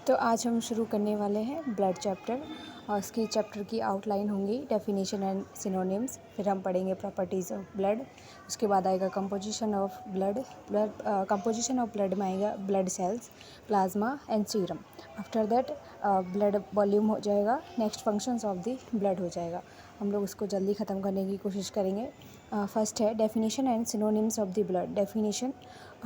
तो आज हम शुरू करने वाले हैं ब्लड चैप्टर और इसकी चैप्टर की आउटलाइन होंगी डेफिनेशन एंड सिनोनिम्स। फिर हम पढ़ेंगे प्रॉपर्टीज़ ऑफ ब्लड। उसके बाद आएगा composition of composition of blood में आएगा blood cells, plasma and serum. After that blood volume हो जाएगा, next functions of the blood हो जाएगा। हम लोग उसको जल्दी ख़त्म करने की कोशिश करेंगे। फर्स्ट है definition and synonyms of the blood. Definition,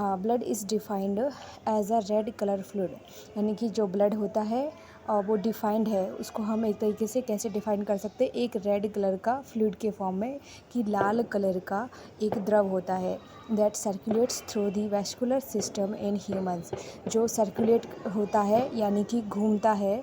blood is defined as a red colour fluid, यानी कि जो ब्लड होता है वो डिफाइंड है। उसको हम एक तरीके से कैसे डिफाइन कर सकते हैं, एक रेड कलर का फ्लूइड के फॉर्म में, कि लाल कलर का एक द्रव होता है that circulates through the vascular system in humans, जो सर्कुलेट होता है यानी कि घूमता है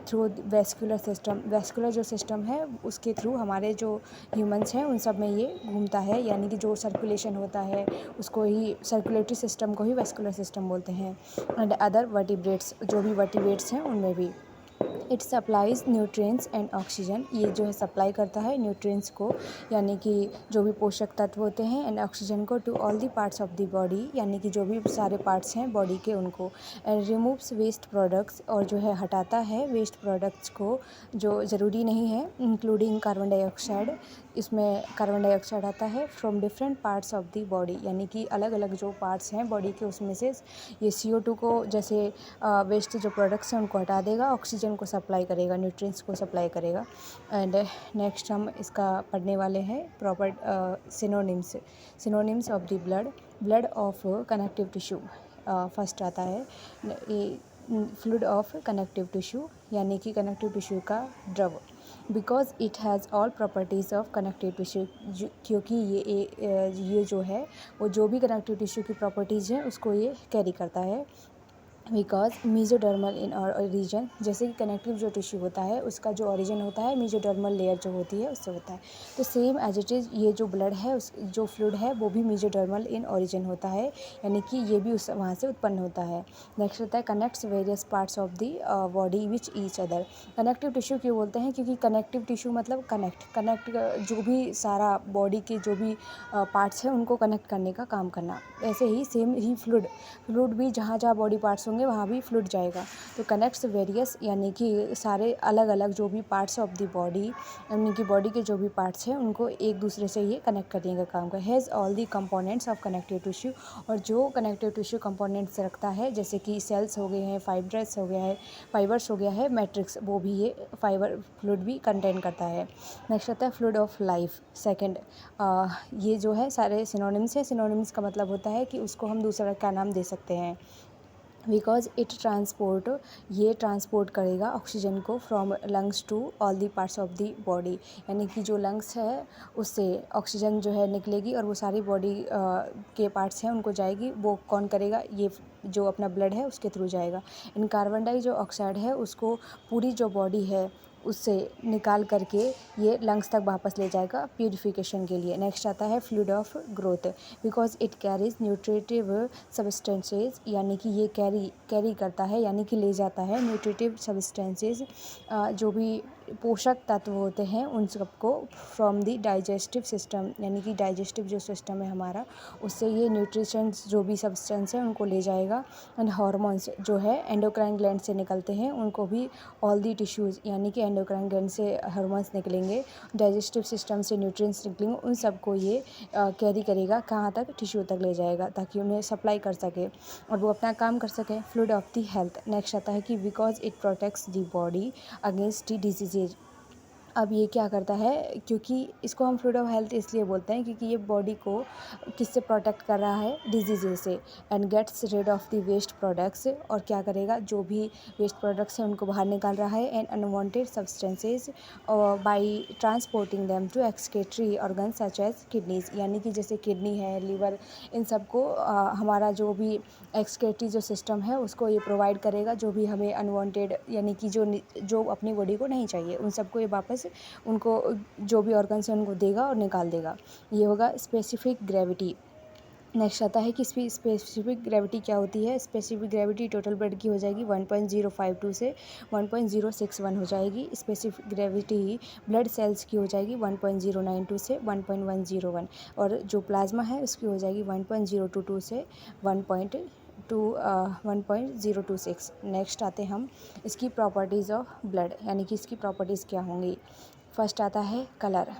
थ्रू वैस्कुलर सिस्टम। वैस्कुलर जो सिस्टम है उसके थ्रू हमारे जो ह्यूमंस हैं उन सब में ये घूमता है, यानी कि जो सर्कुलेशन होता है उसको ही सर्कुलेटरी सिस्टम को ही वैस्कुलर सिस्टम बोलते हैं। एंड अदर वर्टिब्रेट्स, जो भी वर्टिब्रेट्स हैं उनमें भी। It supplies nutrients and oxygen, ये जो है सप्लाई करता है न्यूट्रिएंट्स को, यानी कि जो भी पोषक तत्व होते हैं, एंड ऑक्सीजन को to all the parts of the body, यानी कि जो भी सारे पार्ट्स हैं बॉडी के उनको। एंड रिमूव्स वेस्ट प्रोडक्ट्स, और जो है हटाता है वेस्ट प्रोडक्ट्स को जो ज़रूरी नहीं है, इंक्लूडिंग कार्बन डाइऑक्साइड। इसमें कार्बन डाइऑक्साइड आता है from different parts of the body, यानी कि अलग अलग जो पार्ट्स हैं बॉडी के उसमें से ये CO2 को, जैसे वेस्ट जो प्रोडक्ट्स हैं उनको हटा देगा, ऑक्सीजन को सप्लाई करेगा, न्यूट्रिएंट्स को सप्लाई करेगा। एंड नेक्स्ट हम इसका पढ़ने वाले हैं proper synonyms of the blood of connective tissue. First आता है फ्लूइड ऑफ कनेक्टिव टिश्यू, यानी कि कनेक्टिव टिश्यू का द्रव। Because it has all properties of connective tissue, क्योंकि ये जो है वो जो भी कनेक्टिव टिश्यू की प्रॉपर्टीज़ हैं उसको ये कैरी करता है। बिकॉज मीजोडर्मल इन ओरिजिन, जैसे कि कनेक्टिव जो टिश्यू होता है उसका जो ओरिजिन होता है मीजोडर्मल लेयर जो होती है उससे होता है। तो सेम एज इट इज़ ये जो ब्लड है उस जो फ्लूइड है वो भी मीजोडर्मल इन ओरिजिन होता है, यानी कि ये भी उस वहाँ से उत्पन्न होता है। नेक्स्ट होता है connects various parts of the body which each other. Connective tissue क्यों बोलते हैं, क्योंकि कनेक्टिव टिश्यू मतलब कनेक्ट जो भी सारा बॉडी के जो भी पार्ट्स हैं उनको कनेक्ट करने का काम करना। ऐसे ही सेम ही फ्लूइड भी जहाँ जहाँ बॉडी पार्ट्स होंगे वहाँ भी फ्लूइड जाएगा। तो कनेक्ट्स वेरियस, यानी कि सारे अलग अलग जो भी पार्ट्स ऑफ द बॉडी, यानी कि बॉडी के जो भी पार्ट्स हैं उनको एक दूसरे से ये कनेक्ट करने का काम कर। Has all the components of connective tissue, और जो कनेक्टिव टिश्यू कंपोनेंट्स रखता है जैसे कि सेल्स हो गए हैं, फाइब्रस हो गया है, फाइबर्स हो गया है, मैट्रिक्स, वो भी ये फाइबर फ्लूइड भी कंटेन करता है। नेक्स्ट आता है फ्लूइड ऑफ लाइफ। सेकेंड, ये जो है सारे सिनोनिम्स है। सिनोनिम्स का मतलब होता है कि उसको हम दूसरा क्या नाम दे सकते हैं। बिकॉज इट ट्रांसपोर्ट, ये ट्रांसपोर्ट करेगा ऑक्सीजन को from lungs to all the parts of the body, यानी कि जो लंग्स है उससे ऑक्सीजन जो है निकलेगी और वो सारी बॉडी के पार्ट्स हैं उनको जाएगी। वो कौन करेगा, ये जो अपना ब्लड है उसके थ्रू जाएगा। इन कार्बन डाइऑक्साइड है उसको पूरी जो बॉडी है उससे निकाल करके ये लंग्स तक वापस ले जाएगा प्यूरिफिकेशन के लिए। नेक्स्ट आता है fluid of growth. Because it carries nutritive substances, यानी कि ये कैरी करता है, यानी कि ले जाता है न्यूट्रिटिव सब्सटेंसेज, जो भी पोषक तत्व होते हैं उन सबको फ्रॉम द डाइजेस्टिव सिस्टम, यानी कि डाइजेस्टिव जो सिस्टम है हमारा उससे ये न्यूट्रिशंस जो भी सब्सटेंस है उनको ले जाएगा। एंड हार्मोन्स जो है एंडोक्राइन ग्लैंड से निकलते हैं उनको भी ऑल दी टिश्यूज़, यानी कि एंडोक्राइन ग्लैंड से हार्मोन्स निकलेंगे, डाइजेस्टिव सिस्टम से न्यूट्रिएंट्स निकलेंगे, उन सबको ये कैरी करेगा, कहाँ तक, टिश्यू तक ले जाएगा ताकि उन्हें सप्लाई कर सके और वो अपना काम कर सकें। Fluid of the health. Next आता है कि because it protects the body against the diseases. अब ये क्या करता है, क्योंकि इसको हम फ्लूइड ऑफ हेल्थ इसलिए बोलते हैं क्योंकि ये बॉडी को किससे प्रोटेक्ट कर रहा है, डिजीज़ से। And gets rid of the waste products, और क्या करेगा, जो भी वेस्ट प्रोडक्ट्स हैं उनको बाहर निकाल रहा है। And unwanted substances by transporting them to excretory organ such as kidneys, यानी कि जैसे किडनी है, लीवर, इन सबको हमारा जो भी एक्सक्रीटरी जो सिस्टम है उसको ये प्रोवाइड करेगा, जो भी हमें अनवांटेड, यानी कि जो अपनी बॉडी को नहीं चाहिए उन सबको ये वापस उनको जो भी ऑर्गन्स हैं उनको देगा और निकाल देगा। ये होगा स्पेसिफिक ग्रेविटी। नेक्स्ट आता है कि स्पेसिफिक ग्रेविटी क्या होती है। स्पेसिफिक ग्रेविटी टोटल ब्लड की हो जाएगी 1.052 से 1.061 हो जाएगी। स्पेसिफिक ग्रेविटी ब्लड सेल्स की हो जाएगी 1.092 से 1.101, और जो प्लाज्मा है उसकी हो जाएगी 1.022 से 1. टू 1.026। नेक्स्ट आते हम इसकी प्रॉपर्टीज़ ऑफ ब्लड, यानी कि इसकी प्रॉपर्टीज़ क्या होंगी। फर्स्ट आता है कलर।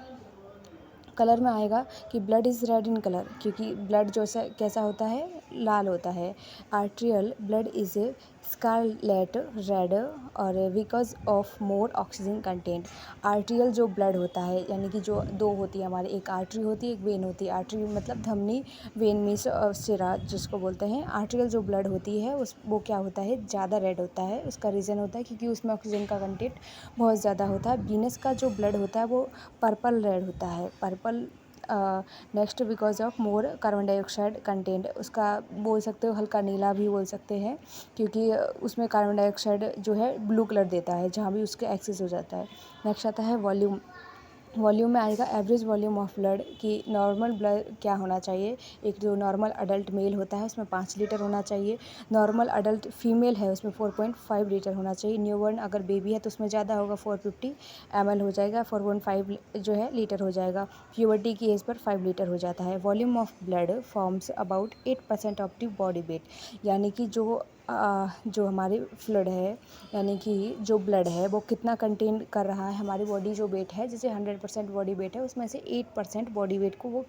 कलर में आएगा कि blood is red in colour, क्योंकि ब्लड जो कैसा होता है, लाल होता है। Arterial blood is scarlet red और because of more oxygen content. Arterial जो ब्लड होता है, यानी कि जो दो होती है हमारी, एक आर्टरी होती है, एक वेन होती है। आर्टरी मतलब धमनी, वेन मीन्स सिरा जिसको बोलते हैं। आर्ट्रियल जो ब्लड होती है वो क्या होता है, ज़्यादा रेड होता है। उसका रीज़न होता है क्योंकि उसमें ऑक्सीजन का कंटेंट बहुत ज़्यादा होता है। वीनस का जो ब्लड होता है वो पर्पल रेड होता है, purple. Next because of more carbon dioxide content, उसका बोल सकते हो हल्का नीला भी बोल सकते हैं, क्योंकि उसमें कार्बन डाइऑक्साइड जो है ब्लू कलर देता है जहाँ भी उसके एक्सेस हो जाता है। नेक्स्ट आता है वॉल्यूम। वॉल्यूम में आएगा एवरेज वॉल्यूम ऑफ ब्लड, कि नॉर्मल ब्लड क्या होना चाहिए। एक जो नॉर्मल अडल्ट मेल होता है उसमें 5 लीटर होना चाहिए। नॉर्मल अडल्ट फीमेल है उसमें 4.5 लीटर होना चाहिए। न्यूबॉर्न अगर बेबी है तो उसमें ज़्यादा होगा, 450 ml हो जाएगा, 4.5 जो है लीटर हो जाएगा। प्यूबर्टी की एज पर 5 लीटर हो जाता है। Volume of blood forms about 8% of the body weight, यानी कि जो हमारी फ्लूइड है, यानी कि जो ब्लड है वो कितना कंटेन कर रहा है। हमारी बॉडी जो वेट है, जैसे 100% बॉडी वेट है, उसमें से 8% बॉडी वेट को वो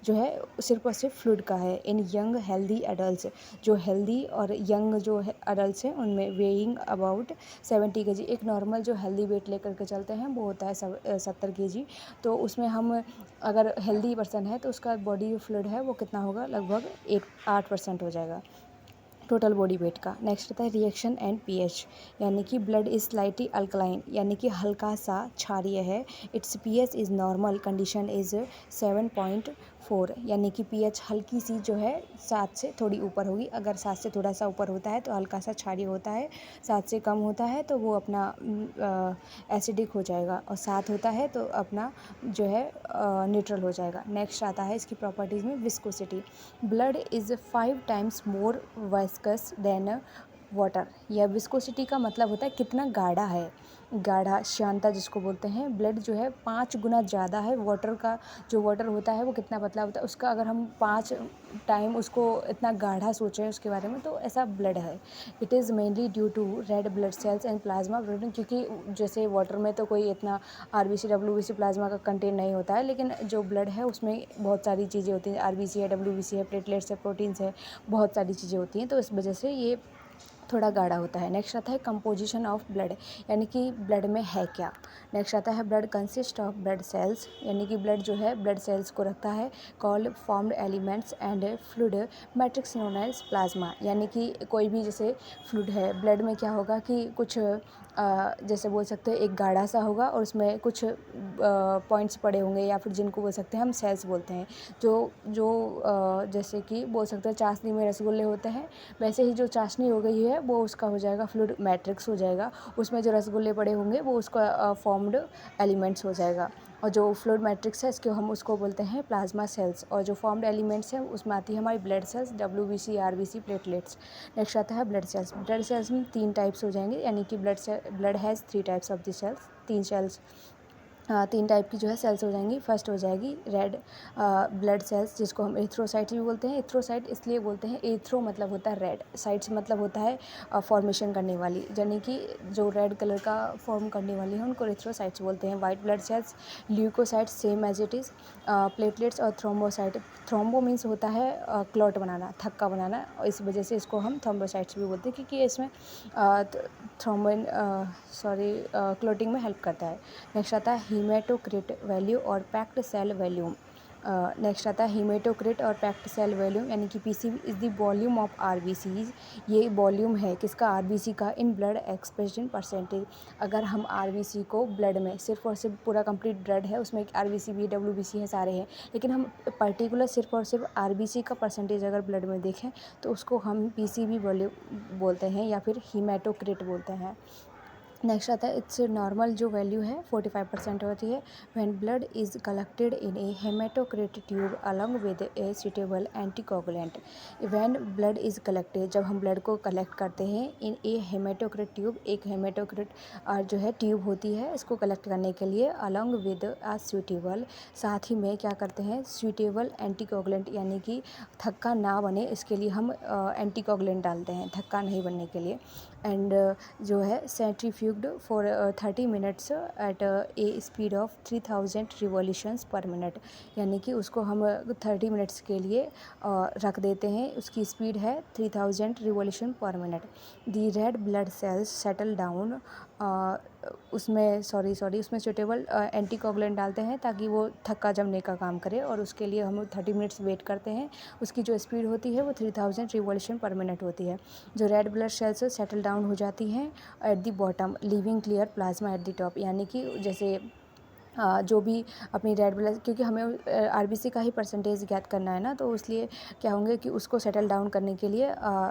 जो है सिर्फ और सिर्फ फ्लूइड का है। इन यंग हेल्दी एडल्ट्स, जो हेल्दी और यंग जो है एडल्ट्स हैं उनमें वेइंग अबाउट 70 kg। एक नॉर्मल जो हेल्दी वेट लेकर के चलते हैं वो होता है 70 kg। तो उसमें हम अगर हेल्दी पर्सन है तो उसका बॉडी जो फ्लूइड है वो कितना होगा, लगभग 8% हो जाएगा टोटल बॉडी वेट का। नेक्स्ट आता है रिएक्शन एंड पीएच, यानी कि ब्लड इज स्लाइटली अल्कलाइन, यानी कि हल्का सा क्षारीय है। It's pH is normal condition is 7.4, यानी कि पीएच हल्की सी जो है 7 से थोड़ी ऊपर होगी। अगर 7 से थोड़ा सा ऊपर होता है तो हल्का सा क्षारीय होता है, 7 से कम होता है तो वो अपना एसिडिक हो जाएगा, और 7 होता है तो अपना जो है न्यूट्रल हो जाएगा। नेक्स्ट आता है इसकी प्रॉपर्टीज़ में viscosity. Blood is 5 times more viscous than water. यह विस्कोसिटी का मतलब होता है कितना गाढ़ा है, गाढ़ा श्यानता जिसको बोलते हैं। ब्लड जो है 5 गुना ज़्यादा है वाटर का। जो वाटर होता है वो कितना पतला होता है, उसका अगर हम 5 टाइम उसको इतना गाढ़ा सोचें उसके बारे में, तो ऐसा ब्लड है। It is mainly due to red blood cells and plasma protein, क्योंकि जैसे वाटर में तो कोई इतना आरबीसी डब्ल्यूबीसी प्लाज्मा का कंटेंट नहीं होता है, लेकिन जो ब्लड है उसमें बहुत सारी चीज़ें होती हैं। आरबीसी है, डब्ल्यूबीसी है, प्लेटलेट्स है, प्रोटीन्स है, बहुत सारी चीज़ें होती हैं, तो इस वजह से ये थोड़ा गाढ़ा होता है। नेक्स्ट आता है कंपोजिशन ऑफ ब्लड, यानी कि ब्लड में है क्या। नेक्स्ट आता है blood consist of blood cells, यानी कि ब्लड जो है ब्लड सेल्स को रखता है। Called formed elements and fluid matrix known as plasma, यानी कि कोई भी जैसे फ्लूइड है ब्लड में, क्या होगा कि कुछ जैसे बोल सकते हैं एक गाढ़ा सा होगा और उसमें कुछ पॉइंट्स पड़े होंगे, या फिर जिनको बोल सकते हैं हम सेल्स बोलते हैं। जो जो जैसे कि बोल सकते हैं चाशनी में रसगुल्ले होते हैं, वैसे ही जो चाशनी हो गई है वो उसका हो जाएगा फ्लूइड मैट्रिक्स हो जाएगा। उसमें जो रसगुल्ले पड़े होंगे वो उसका फॉर्म्ड एलिमेंट्स हो जाएगा। और जो फ्लूइड मैट्रिक्स है इसको उसको बोलते हैं प्लाज्मा सेल्स। और जो फॉर्म्ड एलिमेंट्स हैं उसमें आती है हमारी blood cells, WBC, RBC, platelets. Next आता है ब्लड सेल्स। ब्लड सेल्स में 3 टाइप्स हो जाएंगे, यानी कि blood has 3 types of the cells. 3 type की जो है सेल्स हो जाएंगी। फर्स्ट हो जाएगी रेड ब्लड सेल्स, जिसको हम एरिथ्रोसाइट्स भी बोलते हैं। एरिथ्रोसाइट इसलिए बोलते हैं, एरिथ्रो मतलब होता है रेड, साइट्स मतलब होता है फॉर्मेशन करने वाली, यानी कि जो रेड कलर का फॉर्म करने वाली है उनको एरिथ्रोसाइट्स बोलते हैं। White blood cells leukocytes same as it is. Platelets और थ्रोम्बोसाइट, थ्रोम्बो मीन्स होता है क्लॉट बनाना, थक्का बनाना, और इस वजह से इसको हम थ्रोम्बोसाइट्स भी बोलते हैं, क्योंकि इसमें थ्रोम्बिन क्लोटिंग में हेल्प करता है। नेक्स्ट आता है हीमेटोक्रिट वैल्यू और पैक्ड सेल वैल्यूम। नेक्स्ट आता है हीमेटोक्रिट और पैक्ड सेल वैल्यूम, यानी कि PCV is the volume of RBCs. ये वॉल्यूम है किसका, आरबीसी का, in blood expressed in percentage. अगर हम आरबीसी को ब्लड में सिर्फ और सिर्फ पूरा कंप्लीट ब्लड है, उसमें आरबीसी भी डब्ल्यूबीसी है, सारे हैं, लेकिन हम पर्टिकुलर सिर्फ और सिर्फ आरबीसी का परसेंटेज अगर ब्लड में देखें तो उसको हम पीसीवी वॉल्यूम बोलते हैं या फिर हीमेटोक्रिट बोलते हैं। नेक्स्ट आता है इट्स नॉर्मल जो वैल्यू है 45% होती है when blood is collected in A haematocrit tube along with a suitable anticoagulant. When blood is collected, जब हम ब्लड को कलेक्ट करते हैं इन ए हेमाटोक्रिट ट्यूब, एक हेमाटोक्रिट जो है ट्यूब होती है इसको कलेक्ट करने के लिए, अलॉन्ग विद आ सूटेबल, साथ ही में क्या करते हैं सूटेबल एंटीकोगुलेंट, यानी कि थक्का ना बने इसके लिए हम एंटीकोगुलेंट डालते हैं थक्का नहीं बनने के लिए। एंड जो है centrifuged for 30 minutes at a speed of 3000 revolutions per minute, यानी कि उसको हम 30 मिनट्स के लिए रख देते हैं, उसकी स्पीड है 3000 revolution per minute. The red blood cells settle down, उसमें उसमें सुटेबल एंटीकोगुलेंट डालते हैं ताकि वो थक्का जमने का काम करे, और उसके लिए हम 30 मिनट्स वेट करते हैं। उसकी जो स्पीड होती है वो 3000 रिवॉल्यूशन पर मिनट होती है। जो red blood cells settle down हो जाती हैं at the bottom leaving clear plasma at the top, यानी कि जैसे जो भी अपनी रेड ब्लड, क्योंकि हमें आरबीसी का ही परसेंटेज ज्ञात करना है ना, तो इसलिए क्या होंगे कि उसको सेटल डाउन करने के लिए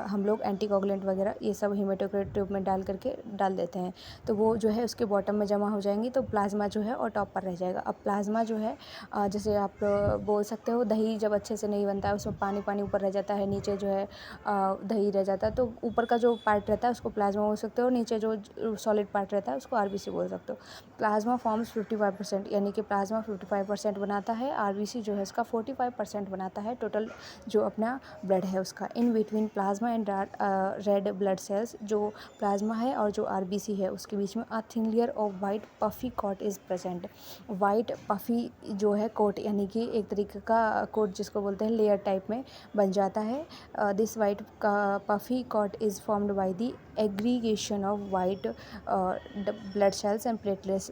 हम लोग एंटीकोगुलेंट वगैरह ये सब हेमाटोक्रिट ट्यूब में डाल देते हैं, तो वो जो है उसके बॉटम में जमा हो जाएंगी, तो प्लाज्मा जो है और टॉप पर रह जाएगा। अब प्लाज्मा जो है जैसे आप बोल सकते हो दही जब अच्छे से नहीं बनता है उसमें पानी पानी ऊपर रह जाता है, नीचे जो है दही रह जाता है, तो ऊपर का जो पार्ट रहता है उसको प्लाज्मा बोल सकते हो, और नीचे जो सॉलिड पार्ट रहता है उसको आरबीसी बोल सकते हो। प्लाज्मा फॉर्म्स 55%, यानी कि प्लाज्मा 55% बनाता है, आरबीसी जो है उसका 45% बनाता है टोटल जो अपना ब्लड है उसका। In between plasma and red blood cells, जो प्लाज्मा है और जो आरबीसी है उसके बीच में a thin layer of white puffy coat is present. White puffy जो है कोट, यानी कि एक तरीके का कोट जिसको बोलते हैं लेयर टाइप में बन जाता है। This white puffy coat is formed by the aggregation of white blood cells and platelets.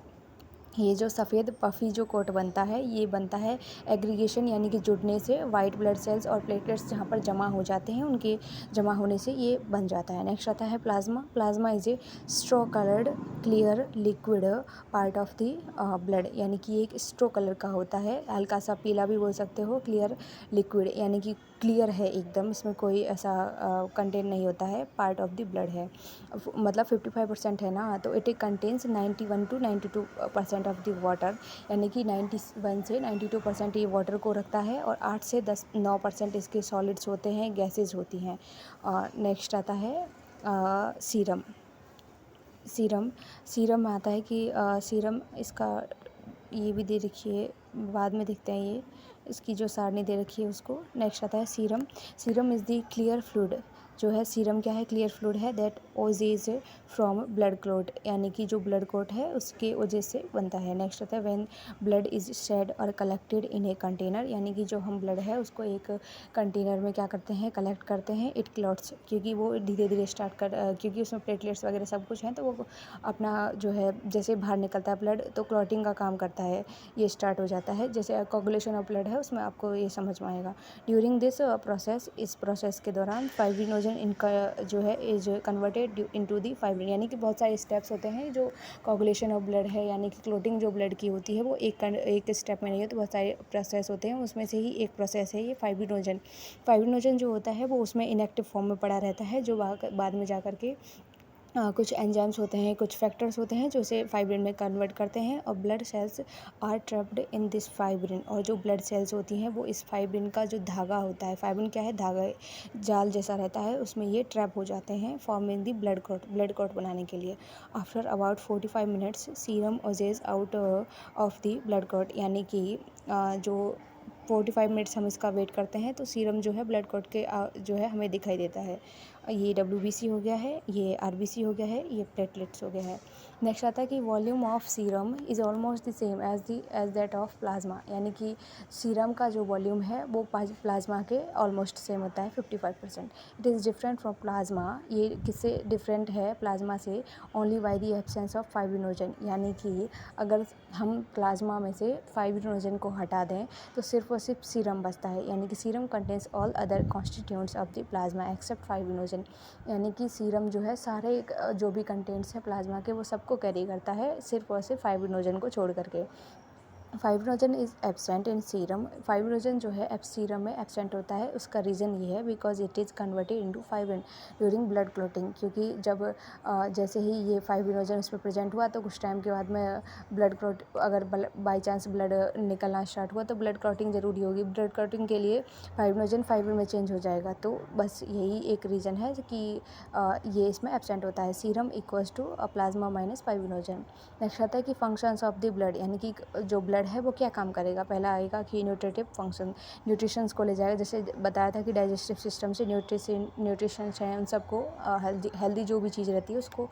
ये जो सफ़ेद पफ़ी जो कोट बनता है ये बनता है एग्रीगेशन, यानी कि जुड़ने से, वाइट ब्लड सेल्स और प्लेटलेट्स जहाँ पर जमा हो जाते हैं उनके जमा होने से ये बन जाता है। नेक्स्ट आता है plasma. Plasma is a straw coloured clear liquid part of the blood, यानी कि एक स्ट्रो कलर का होता है, हल्का सा पीला भी बोल सकते हो, क्लियर लिक्विड यानी कि क्लियर है एकदम, इसमें कोई ऐसा कंटेंट नहीं होता है, पार्ट ऑफ द ब्लड है। मतलब 55% है ना, तो it contains 91 to 92% of the water, यानी कि 91 से 92% ये वाटर को रखता है, और 8 से 9% इसके सॉलिड्स होते हैं, गैसेज होती हैं। नेक्स्ट आता है सीरम। सीरम सीरम में आता है कि सीरम इसका ये भी दे रखी है, बाद में देखते हैं ये इसकी जो सारणी दे रखी है उसको। नेक्स्ट आता है serum. Serum is the clear fluid, जो है सीरम क्या है, क्लियर फ्लूइड है, दैट ओजेज फ्रॉम ब्लड क्लॉट, यानी कि जो ब्लड क्लॉट है उसके वजह से बनता है। नेक्स्ट आता है व्हेन ब्लड इज शेड और कलेक्टेड इन ए कंटेनर, यानी कि जो हम ब्लड है उसको एक कंटेनर में क्या करते हैं, कलेक्ट करते हैं। इट क्लॉट्स, क्योंकि वो धीरे धीरे क्योंकि उसमें प्लेटलेट्स वगैरह सब कुछ हैं, तो वो अपना जो है जैसे बाहर निकलता है ब्लड तो क्लॉटिंग का काम करता है, ये स्टार्ट हो जाता है। जैसे कोगुलेशन ऑफ ब्लड है उसमें आपको ये समझ में आएगा। ड्यूरिंग दिस प्रोसेस, इस प्रोसेस के दौरान फाइब्रिनोजन इनका जो है is converted into the fibrin, यानी कि बहुत सारे स्टेप्स होते हैं जो कोगुलेशन ऑफ ब्लड है, यानी कि क्लोटिंग जो ब्लड की होती है वो एक स्टेप में नहीं है, तो बहुत सारे प्रोसेस होते हैं, उसमें से ही एक प्रोसेस है ये फाइब्रिनोजन। फाइब्रिनोजन जो होता है वो उसमें इनएक्टिव फॉर्म में पड़ा रहता है, जो बाद में जा कर के कुछ एंजाइम्स होते हैं, कुछ फैक्टर्स होते हैं जो उसे फाइब्रिन में कन्वर्ट करते हैं, और blood cells are trapped in this fibrin, और जो ब्लड सेल्स होती हैं वो इस फाइब्रिन का जो धागा होता है, फाइब्रिन क्या है, धागा जाल जैसा रहता है, उसमें ये ट्रैप हो जाते हैं फॉर्मिंग दी ब्लड क्लॉट बनाने के लिए। After about 45 minutes serum oozes out of the blood clot, यानी कि जो 45 मिनट्स हम इसका वेट करते हैं तो सीरम जो है ब्लड क्लॉट के जो है हमें दिखाई देता है। ये डब्ल्यूबीसी हो गया है, ये आरबीसी हो गया है, ये प्लेटलेट्स हो गया है। नेक्स्ट आता है कि volume of serum is almost the same as that of plasma, यानी कि सीरम का जो वॉल्यूम है वो प्लाज्मा के ऑलमोस्ट सेम होता है 55%। It is different from plasma, ये किससे डिफरेंट है प्लाज्मा से, only by the absence of fibrinogen, यानी कि अगर हम प्लाज्मा में से फाइब्रिनोजन को हटा दें तो सिर्फ और सिर्फ सीरम बचता है, यानी कि serum contains all other constituents of the plasma except fibrinogen, यानी कि सीरम जो है सारे जो भी कंटेंट्स हैं प्लाज्मा के वो सबको कैरी करता है, सिर्फ और सिर्फ फाइब्रिनोजन को छोड़ करके। Fibrinogen is absent in serum. Fibrinogen जो है सीरम में एब्सेंट होता है, उसका रीज़न ये है because it is converted into fibrin during blood clotting. क्योंकि जब जैसे ही ये फाइब्रिनोजन उस पर प्रेजेंट हुआ तो कुछ टाइम के बाद में ब्लड क्लॉट, अगर बाई चांस ब्लड निकलना स्टार्ट हुआ तो ब्लड क्लॉटिंग ज़रूरी होगी। ब्लड क्लॉटिंग के लिए फाइब्रिनोजन फाइब्रिन में चेंज हो जाएगा। तो बस यही एक रीज़न है कि ये इसमें एब्सेंट होता है। Serum equals to plasma minus fibrinogen. Next आता है कि फंक्शंस ऑफ द ब्लड, यानी कि जो ब्लड है वो क्या काम करेगा। पहला आएगा कि न्यूट्रिटिव फंक्शन, न्यूट्रिशंस को ले जाएगा। जैसे बताया था कि डाइजेस्टिव सिस्टम से न्यूट्रिशंस हैं उन सबको हेल्दी जो भी चीज़ रहती है उसको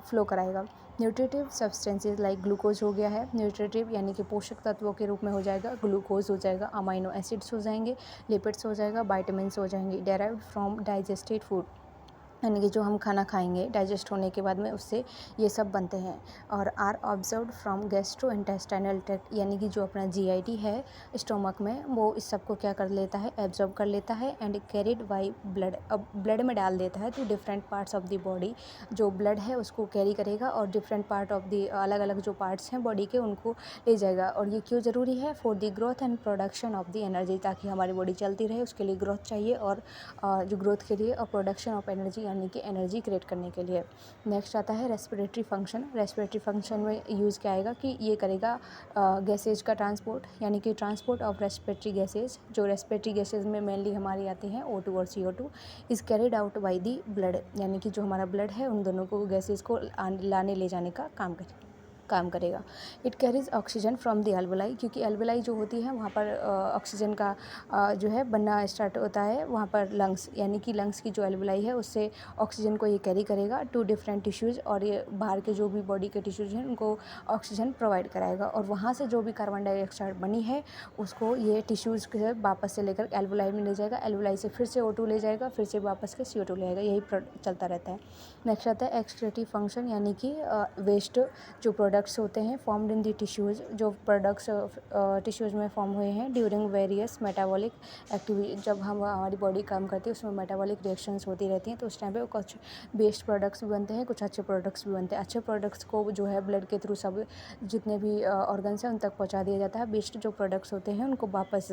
फ्लो कराएगा। न्यूट्रिटिव सब्सटेंसेज लाइक ग्लूकोज हो गया है, न्यूट्रिटिव यानी कि पोषक तत्वों के रूप में हो जाएगा, ग्लूकोज हो जाएगा, अमाइनो एसिड्स हो जाएंगे, लिपिड्स हो जाएगा, वाइटामिन्स हो जाएंगे। डेराइव्ड फ्रॉम डाइजेस्टेड फूड, यानी कि जो हम खाना खाएंगे डाइजेस्ट होने के बाद में उससे ये सब बनते हैं। और are observed from gastrointestinal tract, यानी कि जो अपना जीआईटी है स्टोमक में वो इस सब को क्या कर लेता है, एब्जॉर्ब कर लेता है एंड कैरिड बाई ब्लड, अब ब्लड में डाल देता है to different parts of the body. जो ब्लड है उसको कैरी करेगा और डिफरेंट पार्ट ऑफ द अलग अलग जो पार्ट्स हैं बॉडी के उनको ले जाएगा। और ये क्यों ज़रूरी है, for the growth and production of the energy, ताकि हमारी बॉडी चलती रहे उसके लिए ग्रोथ चाहिए, और जो ग्रोथ के लिए और प्रोडक्शन ऑफ एनर्जी यानी कि एनर्जी क्रिएट करने के लिए। नेक्स्ट आता है रेस्पिरेटरी फंक्शन। रेस्पिरेटरी फंक्शन में यूज़ क्या आएगा कि ये करेगा गैसेज का ट्रांसपोर्ट, यानी कि ट्रांसपोर्ट ऑफ रेस्पिरेटरी गैसेज। जो रेस्पिरेटरी गैसेज में मेनली हमारी आती हैं O2 और CO2 is carried out by the blood, यानी कि जो हमारा ब्लड है उन दोनों को गैसेज को लाने ले जाने का काम करेगा। It carries oxygen from the alveoli, क्योंकि एल्वोलाई जो होती है वहाँ पर ऑक्सीजन का जो है बनना स्टार्ट होता है वहाँ पर लंग्स, यानी कि लंग्स की जो एल्वोलाई है उससे ऑक्सीजन को ये कैरी करेगा टू डिफरेंट टिश्यूज़, और ये बाहर के जो भी बॉडी के टिश्यूज़ हैं उनको ऑक्सीजन प्रोवाइड कराएगा। और वहाँ से जो भी कार्बन डाइऑक्साइड बनी है उसको ये टिश्यूज़ के वापस से लेकर एल्वोलाई में ले जाएगा, एल्वोलाई से फिर से O2 ले जाएगा, फिर से वापस के CO2 ले आएगा, यही चलता रहता है। नेक्स्ट आता है एक्सक्रीटिव फंक्शन, यानी कि वेस्ट जो प्रोडक्ट्स होते हैं फॉर्म्ड इन दी टिश्यूज़, जो प्रोडक्ट्स टिश्यूज़ में फॉर्म हुए हैं ड्यूरिंग वेरियस मेटाबॉलिक एक्टिविटी, जब हमारी बॉडी काम करती है उसमें मेटाबॉलिक रिएक्शंस होती रहती हैं तो उस टाइम पे कुछ बेस्ट प्रोडक्ट्स भी बनते हैं, कुछ अच्छे प्रोडक्ट्स भी बनते हैं। अच्छे प्रोडक्ट्स को जो है ब्लड के थ्रू सब जितने भी ऑर्गन्स हैं उन तक पहुँचा दिया जाता है। बेस्ट जो प्रोडक्ट्स होते हैं उनको वापस,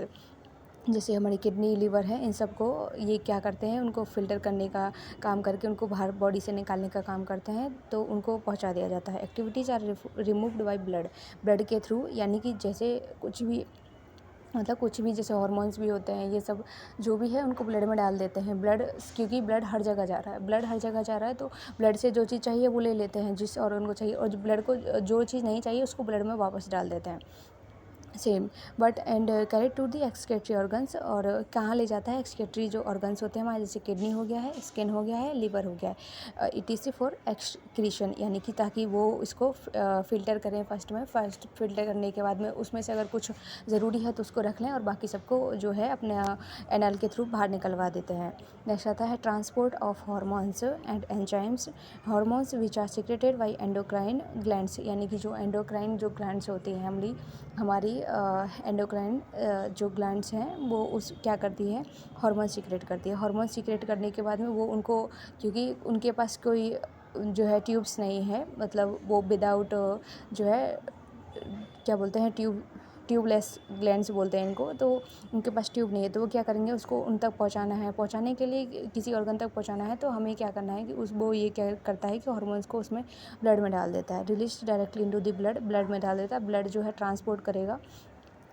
जैसे हमारी किडनी लिवर है इन सब को ये क्या करते हैं, उनको फ़िल्टर करने का काम करके उनको बाहर बॉडी से निकालने का काम करते हैं, तो उनको पहुंचा दिया जाता है। Activities are removed by blood के थ्रू, यानी कि जैसे कुछ भी मतलब कुछ भी जैसे हार्मोन्स भी होते हैं ये सब जो भी है उनको ब्लड में डाल देते हैं। ब्लड, क्योंकि ब्लड हर जगह जा रहा है, ब्लड हर जगह जा रहा है तो ब्लड से जो चीज़ चाहिए वो ले लेते हैं जिस ऑर्गन को चाहिए, और जो ब्लड को जो चीज़ नहीं चाहिए उसको ब्लड में वापस डाल देते हैं। Same but and carried to the excretory organs, और कहाँ ले जाता है एक्सक्रीटरी जो ऑर्गन्स होते हैं हमारे, जैसे किडनी हो गया है, स्किन हो गया है, लिवर हो गया है। ETC फॉर एक्सक्रीशन, यानी कि ताकि वो इसको फ़िल्टर करें। फर्स्ट फ़िल्टर करने के बाद में उसमें से अगर कुछ ज़रूरी है तो उसको रख लें और बाकी सबको जो है अपने एनल के थ्रू बाहर निकलवा देते हैं। नेक्स्ट आता है transport of hormones and enzymes. Hormones which are secreted by endocrine glands, यानी कि जो एंडोक्राइन जो ग्लैंड्स होती हैं हमारी एंडोक्राइन जो ग्लैंड्स हैं वो उस क्या करती है, हार्मोन सीक्रेट करती है। हार्मोन सीक्रेट करने के बाद में वो उनको, क्योंकि उनके पास कोई जो है ट्यूब्स नहीं है, मतलब वो विदाउट जो है क्या बोलते हैं ट्यूबलेस ग्लैंड्स बोलते हैं इनको, तो उनके पास ट्यूब नहीं है तो वो क्या करेंगे, उसको उन तक पहुंचाना है, पहुंचाने के लिए किसी ऑर्गन तक पहुंचाना है तो हमें क्या करना है कि वो ये क्या करता है कि हार्मोन्स को उसमें ब्लड में डाल देता है, release directly into the blood में डाल देता है। ब्लड जो है ट्रांसपोर्ट करेगा,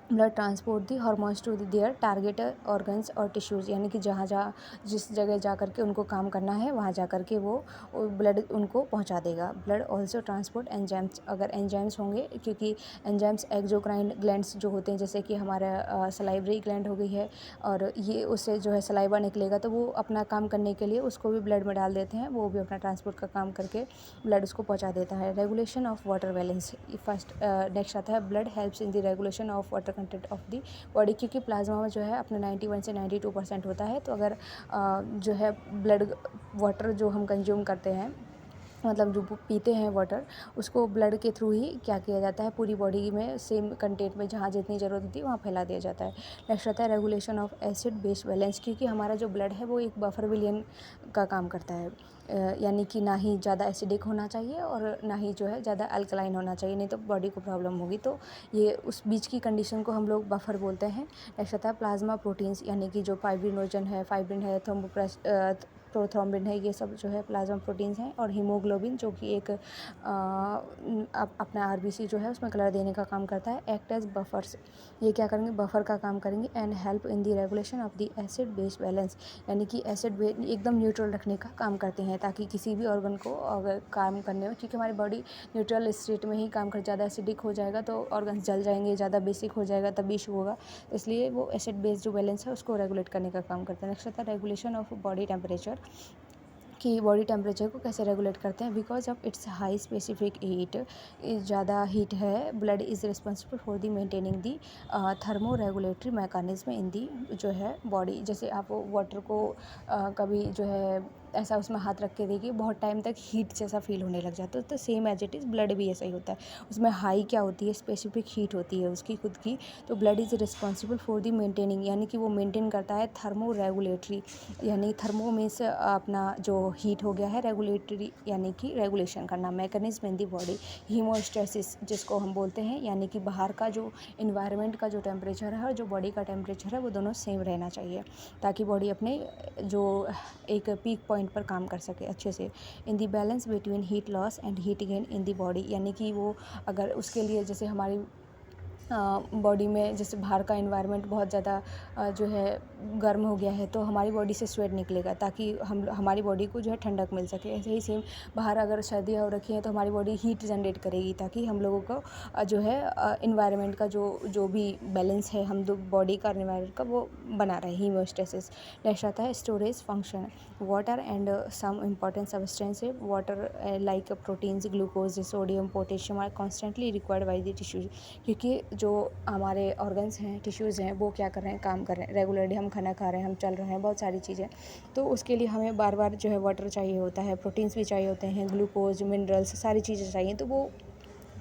blood transport the hormones to their target organs और टिश्यूज़, यानी कि जहाँ जिस जगह जा कर के उनको काम करना है वहाँ जा कर के वो ब्लड उनको पहुँचा देगा। ब्लड ऑल्सो ट्रांसपोर्ट एंजाइम्स, अगर एंजाइम्स होंगे, क्योंकि एंजाइम्स एक्सोक्राइन ग्लैंड्स जो होते हैं, जैसे कि हमारा सलाइवरी ग्लैंड हो गई है और ये उससे जो है सलाइवा निकलेगा तो वो अपना काम करने के लिए उसको भी ब्लड में डाल देते हैं, वो भी अपना ट्रांसपोर्ट का काम करके ब्लड उसको पहुँचा देता है। Regulation of water balance first. Next आता है blood helps in the regulation of water content of the body, क्योंकि प्लाज्मा में जो है अपने 91 से 92% होता है, तो अगर जो है ब्लड वाटर जो हम कंज्यूम करते हैं मतलब जो पीते हैं वाटर, उसको ब्लड के थ्रू ही क्या किया जाता है, पूरी बॉडी में सेम कंटेंट में जहाँ जितनी ज़रूरत होती है वहाँ फैला दिया जाता है। नेक्स्ट आता है regulation of acid base balance, क्योंकि हमारा जो ब्लड है वो एक बफर विलियन का काम करता है। यानी कि ना ही ज़्यादा एसिडिक होना चाहिए और ना ही जो है ज़्यादा अल्कलाइन होना चाहिए, नहीं तो बॉडी को प्रॉब्लम होगी। तो ये उस बीच की कंडीशन को हम लोग बफर बोलते हैं। नेक्स्ट आता है प्लाज्मा प्रोटीन्स, यानी कि जो फाइब्रिनोजन है, फाइब्रिन है, प्रोथ्रोम्बिन है, ये सब जो है प्लाज्मा प्रोटीन्स हैं। और हीमोग्लोबिन जो कि एक अपना आरबीसी जो है उसमें कलर देने का काम करता है। एक्ट एज बफर्स, ये क्या करेंगे, बफर का काम करेंगे। And help in the regulation of the acid base balance, यानी कि एसिड बेस एकदम न्यूट्रल रखने का काम करते हैं, ताकि किसी भी ऑर्गन को अगर काम करने में, क्योंकि हमारी बॉडी न्यूट्रल स्टेट में ही काम कर, ज़्यादा एसिडिक हो जाएगा तो ऑर्गन्स जल जाएंगे, ज़्यादा बेसिक हो जाएगा तब इशू होगा। इसलिए वो एसिड बेस जो बैलेंस है उसको रेगुलेट करने का काम करता है। नेक्स्ट आता है रेगुलेशन ऑफ बॉडी टेम्परेचर, कि बॉडी टेम्परेचर को कैसे रेगुलेट करते हैं। Because of its high specific heat, ज़्यादा हीट है, blood is responsible for the maintaining the thermo regulatory mechanism in the जो है बॉडी। जैसे आप वाटर को कभी जो है ऐसा उसमें हाथ रख के देखिए, बहुत टाइम तक हीट जैसा फील होने लग जाता है, तो same as it is blood भी ऐसा ही होता है। उसमें हाई क्या होती है, स्पेसिफिक हीट होती है उसकी खुद की। तो blood is responsible for the maintaining, यानी कि वो मेंटेन करता है थर्मो रेगुलेटरी, यानी थर्मो मीन्स अपना जो हीट हो गया है, रेगुलेटरी यानी कि रेगुलेशन करना, mechanism in the body. Haemostasis जिसको हम बोलते हैं, यानी कि बाहर का जो इन्वायरमेंट का जो टेम्परेचर है और जो बॉडी का टेम्परेचर है वो दोनों सेम रहना चाहिए, ताकि बॉडी अपने जो एक पीक पॉइंट पर काम कर सके अच्छे से। In the balance between heat loss and heat gain in the body, यानी कि वो अगर उसके लिए जैसे हमारी बॉडी में जैसे बाहर का इन्वायरमेंट बहुत ज़्यादा जो है गर्म हो गया है, तो हमारी बॉडी से स्वेट निकलेगा, ताकि हमारी बॉडी को जो है ठंडक मिल सके। ऐसे ही सेम बाहर अगर सर्दियाँ हो रखी हैं तो हमारी बॉडी हीट जनरेट करेगी, ताकि हम लोगों को जो है इन्वायरमेंट का जो भी बैलेंस है हम दो बॉडी का इन्वायरमेंट का वो बना रहे, हीमोस्टेसिस। नेक्स्ट आता है storage function, water and some important substance. Water like proteins, glucose, sodium, potassium are constantly required by the tissues, क्योंकि जो हमारे ऑर्गन्स हैं, टिश्यूज़ हैं, वो क्या कर रहे हैं, काम कर रहे हैं रेगुलरली, हम खाना खा रहे हैं, हम चल रहे हैं, बहुत सारी चीज़ें। तो उसके लिए हमें बार बार जो है वाटर चाहिए होता है, प्रोटीन्स भी चाहिए होते हैं, ग्लूकोज, मिनरल्स, सारी चीज़ें चाहिए। तो वो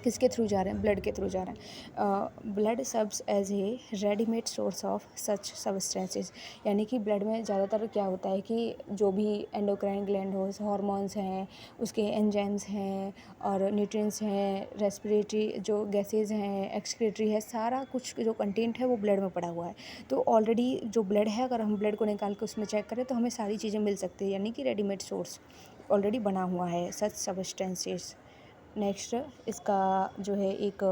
किसके थ्रू जा रहे हैं, ब्लड के थ्रू जा रहे हैं। Blood serves as a readymade source of such substances, यानी कि ब्लड में ज़्यादातर क्या होता है कि जो भी एंडोक्राइन ग्लैंड हो, हार्मोन्स हैं, उसके एंजाइम्स हैं और न्यूट्रिएंट्स हैं, रेस्पिरेटरी जो गैसेज हैं, एक्सक्रीटरी है, सारा कुछ जो कंटेंट है वो ब्लड में पड़ा हुआ है। तो ऑलरेडी जो ब्लड है, अगर हम ब्लड को निकाल के उसमें चेक करें तो हमें सारी चीज़ें मिल सकती है, यानी कि रेडीमेड सोर्स ऑलरेडी बना हुआ है सच सब्सटेंसेस। नेक्स्ट इसका जो है एक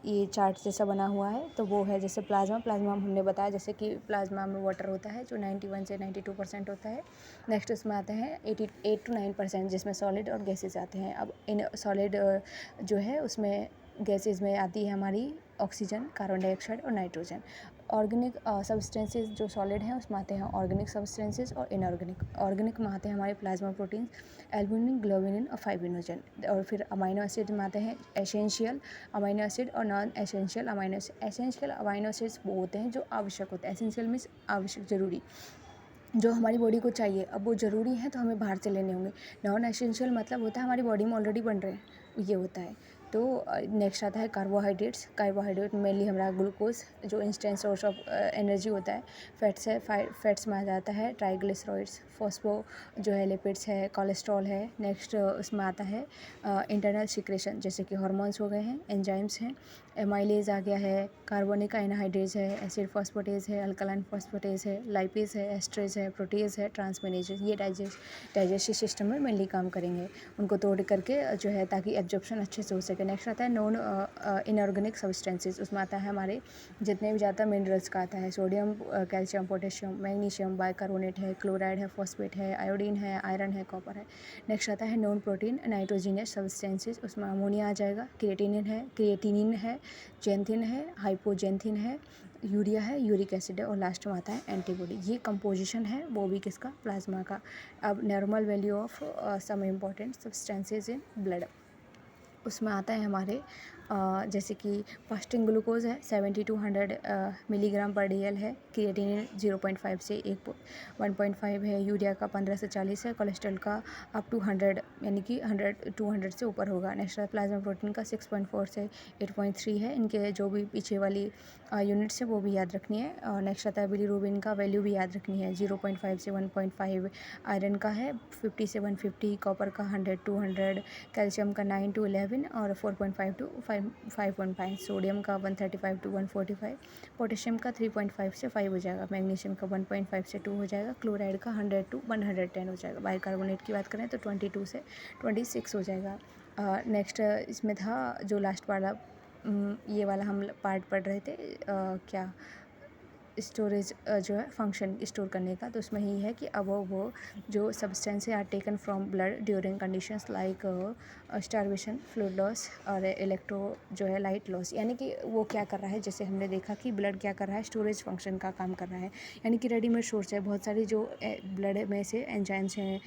ये चार्ट जैसा बना हुआ है, तो वो है जैसे प्लाज्मा हमने बताया, जैसे कि प्लाज्मा में वाटर होता है जो 91 से 92% होता है। नेक्स्ट इसमें आते हैं 88 to 9%, जिसमें सॉलिड और गैसेज आते हैं। अब इन सॉलिड जो है उसमें गैसेज में आती है हमारी ऑक्सीजन, कार्बन डाइऑक्साइड और नाइट्रोजन। ऑर्गेनिक सब्सटेंसेस जो सॉलिड हैं उसमें आते हैं ऑर्गेनिक सब्सटेंसेस और इनऑर्गेनिक। ऑर्गेनिक में आते हैं हमारे प्लाज्मा प्रोटीन, एल्बुमिन, ग्लोबिन और फाइब्रिनोजन। और फिर अमाइनो एसिड में आते हैं एसेंशियल अमाइनो एसिड और non essential amino acid. Essential amino acids वो होते हैं जो आवश्यक होते हैं, एसेंशियल मीन्स आवश्यक, ज़रूरी, जो हमारी बॉडी को चाहिए। अब वो ज़रूरी है तो हमें बाहर से लेने होंगे। नॉन एसेंशियल मतलब होता है हमारी बॉडी में ऑलरेडी बन रहे हैं, ये होता है। तो नेक्स्ट आता है कार्बोहाइड्रेट्स। कार्बोहाइड्रेट मेनली हमारा ग्लूकोज जो इंस्टेंट सोर्स ऑफ एनर्जी होता है। फैट्स है, फैट्स में आ जाता है ट्राइग्लिसराइड्स, फॉस्फो जो है लिपिड्स है, कोलेस्ट्रॉल है। नेक्स्ट उसमें आता है इंटरनल सिक्रेशन, जैसे कि हार्मोन्स हो गए हैं, एंजाइम्स हैं, एमाइलेज आ गया है, कार्बोनिक एनहाइड्रेज है, एसिड फॉस्फेटेज है, अल्कलाइन फॉस्फेटेज है, लाइपेज है, एस्ट्रेज है, प्रोटीज है, ट्रांसमिनेजेज। ये डाइजेस्टिव सिस्टम में मेनली काम करेंगे, उनको तोड़ करके जो है ताकि एब्जॉर्प्शन अच्छे से हो सके। नेक्स्ट आता है नॉन इनऑर्गेनिक सब्सटेंसेस। उसमें आता है हमारे जितने भी ज़्यादा मिनरल्स का आता है, sodium, calcium, potassium, magnesium, bicarbonate है, क्लोराइड है, फॉस्फेट है, आयोडीन है, आयरन है, कॉपर है। नेक्स्ट आता है नॉन प्रोटीन नाइट्रोजिनस सब्सटेंसेस। उसमें अमोनिया आ जाएगा, क्रिएटिनिन है, जेंथिन है, हाइपोजेंथिन है, यूरिया है, यूरिक एसिड है, और लास्ट में आता है एंटीबॉडी। ये कंपोजिशन है वो भी किसका, प्लाज्मा का। अब normal value of some important substances in blood, उसमें आता है हमारे जैसे कि फास्टिंग ग्लूकोज है 70 to 100 मिलीग्राम पर DL है, क्रिएटिनिन 0.5 से 1.5 है, यूरिया का 15 से 40 है, कोलेस्ट्रॉल का अप टू 100 यानी कि 100 से ऊपर होगा। नेक्स्ट प्लाज्मा प्रोटीन का 6.4 से 8.3 है। इनके जो भी पीछे वाली यूनिट्स है वो भी याद रखनी है। और नेक्स्ट आता है बिलीरूबिन का वैल्यू भी याद रखनी है, 0.5 से 1.5 आयरन का है, 50 से 150, कॉपर का 100 to 100, कैल्शियम का 9 to 11 और 4.5 to 5.5, सोडियम का 135 to 145, पोटेशियम का 3.5 से 5 हो जाएगा, मैग्नीशियम का 1.5 से 2 हो जाएगा, क्लोराइड का 100 to 110 हो जाएगा। बाइकार्बोनेट की बात करें तो 22 से 26 हो जाएगा। नेक्स्ट इसमें था जो लास्ट वाला ये वाला हम पार्ट पढ़ रहे थे, क्या स्टोरेज जो है फंक्शन स्टोर करने का, तो उसमें ही है कि अब वो जो substance are taken from blood during conditions like starvation, fluid loss और इलेक्ट्रो जो है लाइट लॉस, यानी कि वो क्या कर रहा है, जैसे हमने देखा कि ब्लड क्या कर रहा है, स्टोरेज फंक्शन का काम कर रहा है, यानी कि रेडीमेड सोर्स है। बहुत सारी जो ब्लड में से एंजाइम्स हैं,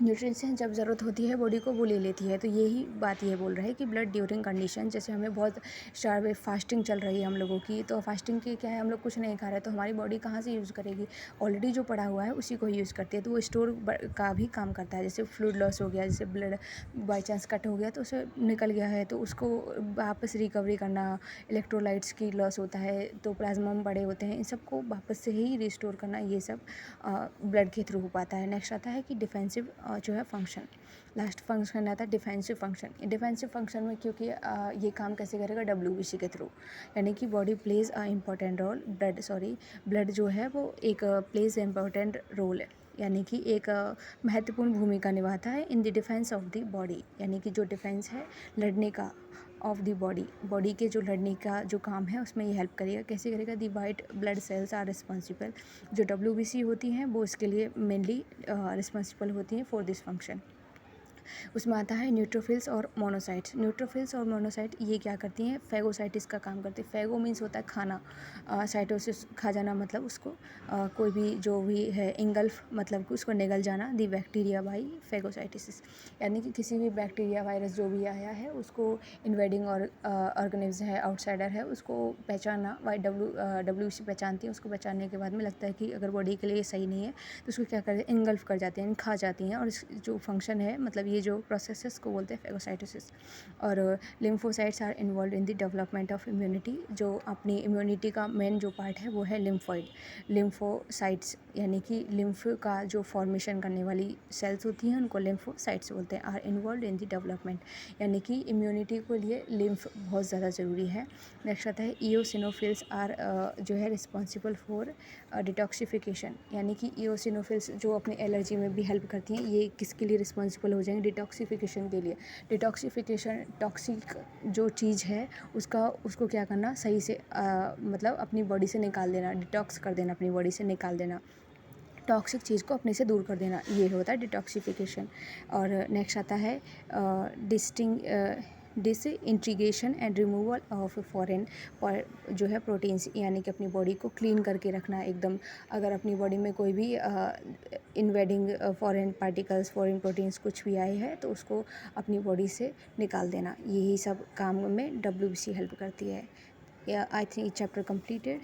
न्यूट्रिएंट्स हैं, जब ज़रूरत होती है बॉडी को वो ले लेती है। तो यही बात ये बोल रहा है कि ब्लड ड्यूरिंग कंडीशन, जैसे हमें बहुत स्टार फास्टिंग चल रही है हम लोगों की, तो फास्टिंग की क्या है, हम लोग कुछ नहीं खा रहे, तो हमारी बॉडी कहाँ से यूज़ करेगी, ऑलरेडी जो पड़ा हुआ है उसी को यूज़ करती है, तो वो स्टोर का भी काम करता है। जैसे फ्लूइड लॉस हो गया, जैसे ब्लड बाई चांस कट हो गया तो उसे निकल गया है, तो उसको वापस रिकवरी करना, इलेक्ट्रोलाइट्स की लॉस होता है तो प्लाज्मा बड़े होते हैं, इन सबको वापस से ही रिस्टोर करना, ये सब ब्लड के थ्रू हो पाता है। नेक्स्ट आता है कि डिफेंसिव जो है फंक्शन, लास्ट फंक्शन आता है डिफेंसिव फंक्शन। डिफेंसिव फंक्शन में क्योंकि ये काम कैसे करेगा, WBC के थ्रू, यानी कि body plays a important role, blood जो है वो एक प्लेज इम्पॉर्टेंट रोल है, यानी कि एक महत्वपूर्ण भूमिका निभाता है in the defence of the body, यानी कि जो डिफेंस है लड़ने का ऑफ द बॉडी के जो लड़ने का जो काम है उसमें ये हेल्प करेगा। कैसे करेगा, the white blood cells are responsible, जो WBC होती हैं वो इसके लिए मेनली रिस्पॉन्सिबल होती हैं फॉर दिस फंक्शन। उसमें आता है न्यूट्रोफिल्स और मोनोसाइट्स। न्यूट्रोफिल्स और मोनोसाइट ये क्या करती हैं, फैगोसाइटिस का काम करती है। फैगो मीन्स होता है खाना, साइटोसिस खा जाना, मतलब उसको कोई भी जो भी है इंगल्फ, मतलब कि उसको निगल जाना, दी बैक्टीरिया बाई फैगोसाइटिस, यानी कि किसी भी बैक्टीरिया वायरस जो भी आया है उसको इन्वेडिंग और ऑर्गेनिज्म है, आउटसाइडर है, उसको पहचानना, WBC पहचानती है। उसको पहचानने के बाद में लगता है कि अगर बॉडी के लिए सही नहीं है तो उसको क्या करते हैं, इनगल्फ कर जाते हैं, खा जाती हैं, और इस जो फंक्शन है, मतलब ये जो प्रोसेसेस को बोलते हैं फैगोसाइटोसिस। और lymphocytes are involve in the development of immunity, जो अपनी इम्यूनिटी का मेन जो पार्ट है वो है लिम्फोसाइट्स, यानी कि लिम्फ का जो फॉर्मेशन करने वाली सेल्स होती हैं उनको लिम्फोसाइट्स बोलते हैं, are involve in the development, यानी कि इम्यूनिटी के लिए लिम्फ बहुत ज़्यादा ज़रूरी है। नेक्स्ट आता है ईओसिनोफिल्स आर जो है रिस्पॉन्सिबल फॉर डिटॉक्सिफिकेशन, यानी कि ईओसिनोफिल्स जो अपनी एलर्जी में भी हेल्प करती हैं, ये किसके लिए रिस्पॉन्सिबल हो जाएंगे, डिटॉक्सिफिकेशन के लिए। डिटॉक्सिफिकेशन, टॉक्सिक जो चीज़ है उसको क्या करना, सही से मतलब अपनी बॉडी से निकाल देना, डिटॉक्स कर देना, अपनी बॉडी से निकाल देना, टॉक्सिक चीज़ को अपने से दूर कर देना, ये होता है डिटॉक्सिफिकेशन। और नेक्स्ट आता है disintegration and removal of foreign जो है प्रोटीन्स, यानी कि अपनी बॉडी को क्लीन करके रखना एकदम। अगर अपनी बॉडी में कोई भी invading foreign particles, foreign proteins कुछ भी आए हैं तो उसको अपनी बॉडी से निकाल देना, यही सब काम में WBC हेल्प करती है। I think chapter completed.